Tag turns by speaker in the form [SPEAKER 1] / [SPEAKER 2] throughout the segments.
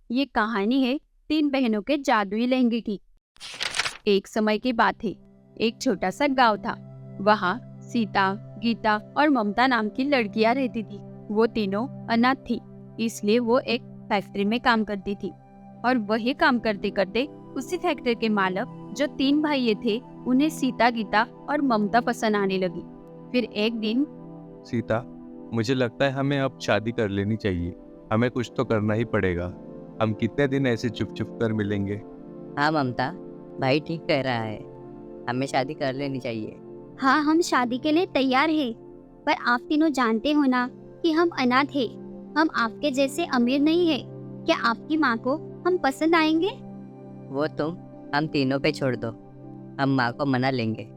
[SPEAKER 1] ये कहानी है तीन बहनों के जादुई लहंगे की। एक समय की बात है। एक छोटा सा गांव था। वहाँ सीता, गीता और ममता नाम की लड़कियां रहती थी। वो तीनों अनाथ थी, इसलिए वो एक फैक्ट्री में काम करती थी। और वही काम करते करते उसी फैक्ट्री के मालिक जो तीन भाई थे, उन्हें सीता, गीता और ममता पसंद आने लगी। फिर एक दिन
[SPEAKER 2] सीता, मुझे लगता है हमें अब शादी कर लेनी चाहिए। हमें कुछ तो करना ही पड़ेगा। हम कितने दिन ऐसे चुप चुप कर मिलेंगे।
[SPEAKER 3] हाँ ममता, भाई ठीक कह रहा है। हमें शादी कर लेनी चाहिए।
[SPEAKER 4] हाँ, हम शादी के लिए तैयार हैं। पर आप तीनों जानते हो ना कि हम अनाथ हैं। हम आपके जैसे अमीर नहीं है। क्या आपकी माँ को हम पसंद आएंगे?
[SPEAKER 3] वो तुम हम तीनों पे छोड़ दो, हम माँ को मना लेंगे।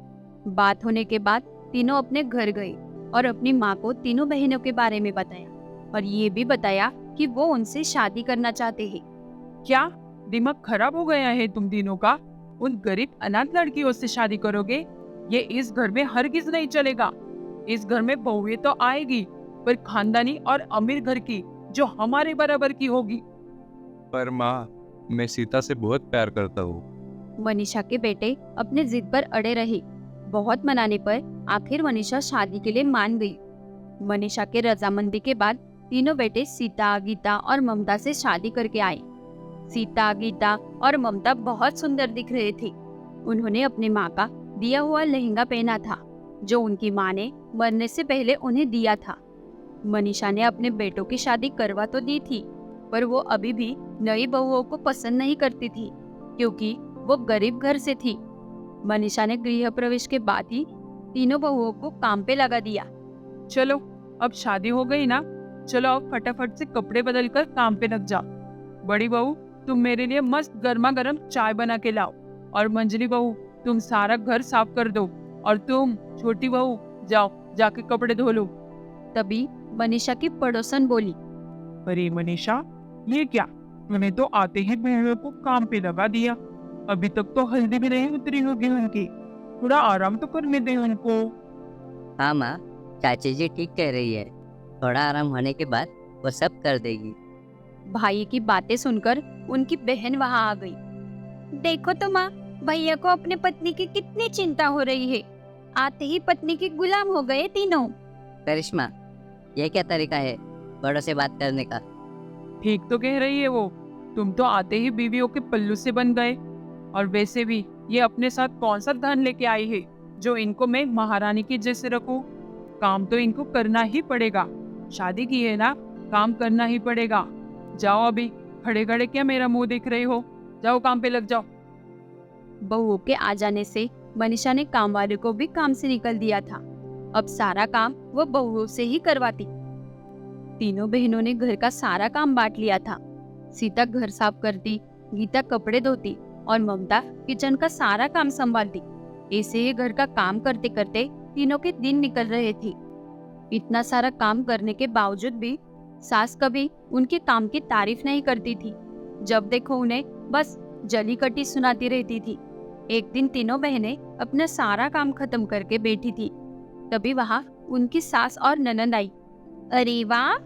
[SPEAKER 1] बात होने के बाद तीनों अपने घर गए और अपनी माँ को तीनों बहनों के बारे में बताया और ये भी बताया कि वो उनसे शादी करना चाहते हैं।
[SPEAKER 5] क्या दिमाग खराब हो गया है तुम तीनों का? उन गरीब अनाथ लड़कियों से शादी करोगे? ये इस घर में हरगिज नहीं चलेगा। इस घर में बहुएं तो आएगी, पर खानदानी और अमीर घर की, जो हमारे बराबर की होगी।
[SPEAKER 2] पर माँ, मैं सीता से बहुत प्यार करता हूँ।
[SPEAKER 1] मनीषा के बेटे अपने जिद पर अड़े रहे। बहुत मनाने पर आखिर मनीषा शादी के लिए मान गई। मनीषा के रजामंदी के बाद तीनों बेटे सीता, गीता और ममता से शादी करके आए। सीता, गीता और ममता बहुत सुंदर दिख रहे थे। उन्होंने अपने माँ का दिया हुआ लहंगा पहना था, जो उनकी माँ ने मरने से पहले उन्हें दिया था। मनीषा ने अपने बेटों की शादी करवा तो दी थी, पर वो अभी भी नई बहुओं को पसंद नहीं करती थी, क्योंकि वो गरीब घर से थी। मनीषा ने गृह प्रवेश के बाद ही तीनों बहुओं को काम पे लगा दिया।
[SPEAKER 5] चलो, अब शादी हो गई ना, चलो अब फटाफट से कपड़े बदल कर काम पे लग जाओ। बड़ी बहू, तुम मेरे लिए मस्त गर्मा गर्म चाय बना के लाओ। और मंजली बहू, तुम सारा घर साफ कर दो। और तुम छोटी बहू, जाओ जाके कपड़े धो लो।
[SPEAKER 1] तभी मनीषा की पड़ोसन बोली,
[SPEAKER 5] अरे मनीषा, ये क्या? मैंने तो आते ही बहनों को काम पे लगा दिया। अभी तक तो हल्दी भी नहीं उतरी होगी उनकी। थोड़ा आराम तो करने दे उनको।
[SPEAKER 3] हाँ माँ, चाची जी ठीक कह रही है। थोड़ा आराम होने के बाद वो सब कर देगी।
[SPEAKER 1] भाई की बातें सुनकर उनकी बहन वहाँ आ गई। देखो तो माँ, भैया को अपने पत्नी की कितनी चिंता हो रही है। आते ही पत्नी के गुलाम हो गए तीनों।
[SPEAKER 3] करिश्मा, ये क्या तरीका है बड़ों से बात करने का?
[SPEAKER 5] ठीक तो कह रही है वो। तुम तो आते ही बीवियों के पल्लू से बन गए। और वैसे भी ये अपने साथ कौन सा धन लेके आई है, जो इनको मैं महारानी की जैसे रखूं? काम तो इनको करना ही पड़ेगा। शादी की है ना, काम करना ही पड़ेगा। जाओ, अभी खड़े खड़े क्या मेरा मुंह देख रहे हो? जाओ काम पे लग जाओ।
[SPEAKER 1] बहुओं के आ जाने से मनीषा ने काम वाले को भी काम से निकल दिया था। अब सारा काम वो बहुओं से ही करवाती। तीनों बहनों ने घर का सारा काम बांट लिया था। सीता घर साफ करती, गीता कपड़े धोती और ममता किचन का सारा काम संभालती। ऐसे ही घर का काम करते करते तीनों के दिन निकल रहे थे। इतना सारा काम करने के बावजूद भी सास कभी उनके काम की तारीफ नहीं करती थी। जब देखो उन्हें बस जली कटी सुनाती रहती थी। एक दिन तीनों बहनें अपना सारा काम खत्म करके बैठी थी। तभी वहाँ उनकी सास और ननद आई। अरे वाह,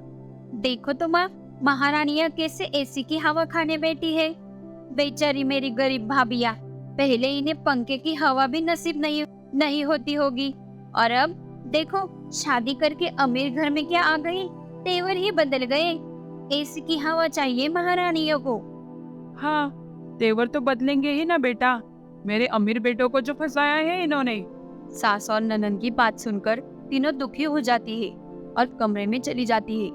[SPEAKER 1] देखो तो माँ, महारानियाँ कैसे एसी की हवा खाने बैठी है। बेचारी मेरी गरीब भाभिया, पहले इन्हें पंखे की हवा भी नसीब नहीं होती होगी, और अब देखो शादी करके अमीर घर में क्या आ गई, तेवर ही बदल गए। एसी की हवा चाहिए महारानियों को।
[SPEAKER 5] हाँ, तेवर तो बदलेंगे ही ना बेटा। मेरे अमीर बेटों को जो फंसाया है इन्होंने।
[SPEAKER 1] सास और ननद की बात सुनकर तीनों दुखी हो जाती है और कमरे में चली जाती है।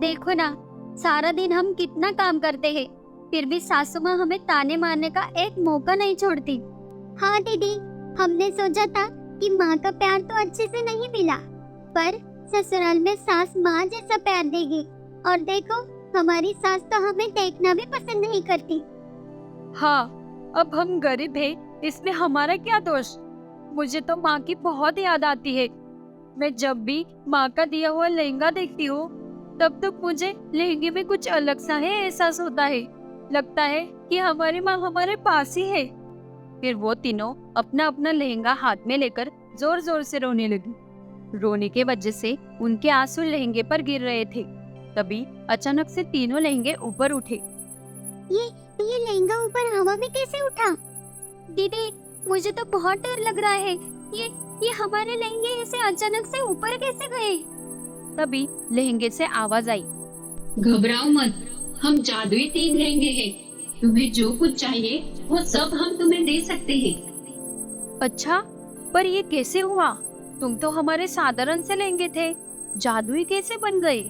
[SPEAKER 4] देखो ना, सारा दिन हम कितना काम करते हैं, फिर भी सासू माँ हमें ताने मारने का एक मौका नहीं छोड़ती। हाँ दीदी, हमने सोचा था कि माँ का प्यार तो अच्छे से नहीं मिला, पर ससुराल में सास माँ जैसा प्यार देगी। और देखो, हमारी सास तो हमें देखना भी पसंद नहीं करती।
[SPEAKER 1] हाँ, अब हम गरीब हैं, इसमें हमारा क्या दोष। मुझे तो माँ की बहुत याद आती है। मैं जब भी माँ का दिया हुआ लहंगा देखती हूँ, तब तो मुझे लहंगे में कुछ अलग सा है एहसास होता है। लगता है कि हमारी माँ हमारे पास ही है। फिर वो तीनों अपना अपना लहंगा हाथ में लेकर जोर जोर से रोने लगी। रोने के वजह से उनके आंसू लहंगे पर गिर रहे थे। तभी अचानक से तीनों लहंगे ऊपर उठे
[SPEAKER 4] ये लहंगा ऊपर हवा में कैसे उठा? दीदी, मुझे तो बहुत डर लग रहा है। ये हमारे लहंगे ऐसे अचानक से ऊपर कैसे गए?
[SPEAKER 1] तभी लहंगे से आवाज आई।
[SPEAKER 6] घबराओ मत, हम जादुई 3 लहंगे हैं। तुम्हें जो कुछ चाहिए वो सब हम तुम्हें दे सकते हैं।
[SPEAKER 1] अच्छा, पर ये कैसे हुआ? तुम तो हमारे साधारण से लहंगे थे, जादुई कैसे बन गए?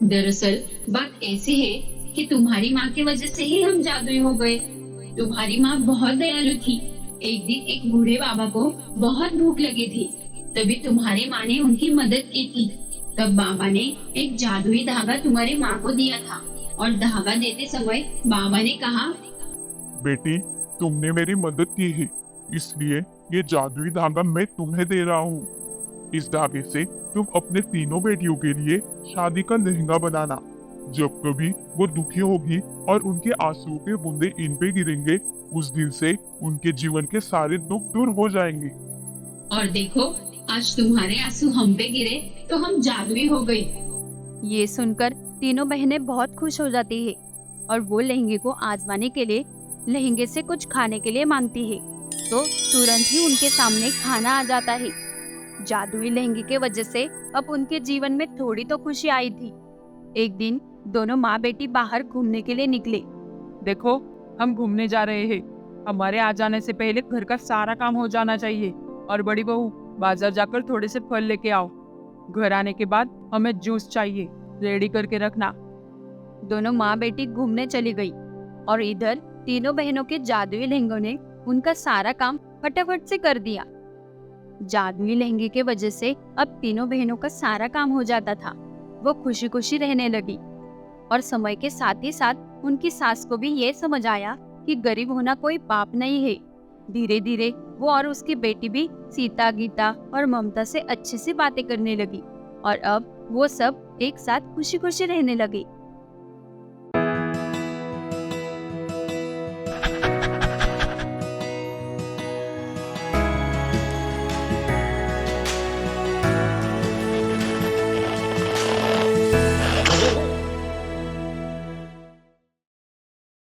[SPEAKER 6] दरअसल बात ऐसी है कि तुम्हारी माँ की वजह से ही हम जादुई हो गए। तुम्हारी माँ बहुत दयालु थी। एक दिन एक बूढ़े बाबा को बहुत भूख लगी थी, तभी तुम्हारी माँ ने उनकी मदद की थी। तब बाबा ने एक जादुई धागा तुम्हारी माँ को दिया था और धागा देते समय बाबा ने कहा,
[SPEAKER 7] बेटी, तुमने मेरी मदद की है, इसलिए ये जादुई धागा मैं तुम्हें दे रहा हूँ। इस धागे से तुम अपने तीनों बेटियों के लिए शादी का लहंगा बनाना। जब कभी वो दुखी होगी और उनके आंसुओं के बूंदे इन पे गिरेंगे, उस दिन से उनके जीवन के सारे दुख दूर हो जाएंगे।
[SPEAKER 6] और देखो, आज तुम्हारे आंसू हम पे गिरे तो हम जादुई हो गए।
[SPEAKER 1] ये सुनकर तीनों बहनें बहुत खुश हो जाती है और वो लहंगे को आजमाने के लिए लहंगे से कुछ खाने के लिए मांगती है, तो तुरंत ही उनके सामने खाना आ जाता है। जादुई लहंगे के वजह से अब उनके जीवन में थोड़ी तो खुशी आई थी। एक दिन दोनों माँ बेटी बाहर घूमने के लिए निकले।
[SPEAKER 5] देखो, हम घूमने जा रहे हैं। हमारे आ जाने से पहले घर का सारा काम हो जाना चाहिए। और बड़ी बहू, बाजार जाकर थोड़े से फल लेके आओ। घर आने के बाद हमें जूस चाहिए, रेडी करके रखना।
[SPEAKER 1] दोनों माँ बेटी घूमने चली गई और इधर तीनों बहनों के जादुई लहंगों ने उनका सारा काम फटाफट से कर दिया। जादुई लहंगे के वजह से अब तीनों बहनों का सारा काम हो जाता था। वो खुशी खुशी रहने लगी और समय के साथ ही साथ उनकी सास को भी ये समझ आया कि गरीब होना कोई पाप नहीं है। धीरे धीरे वो और उसकी बेटी भी सीता, गीता और ममता से अच्छे से बातें करने लगी और अब वो सब एक साथ खुशी खुशी रहने लगे।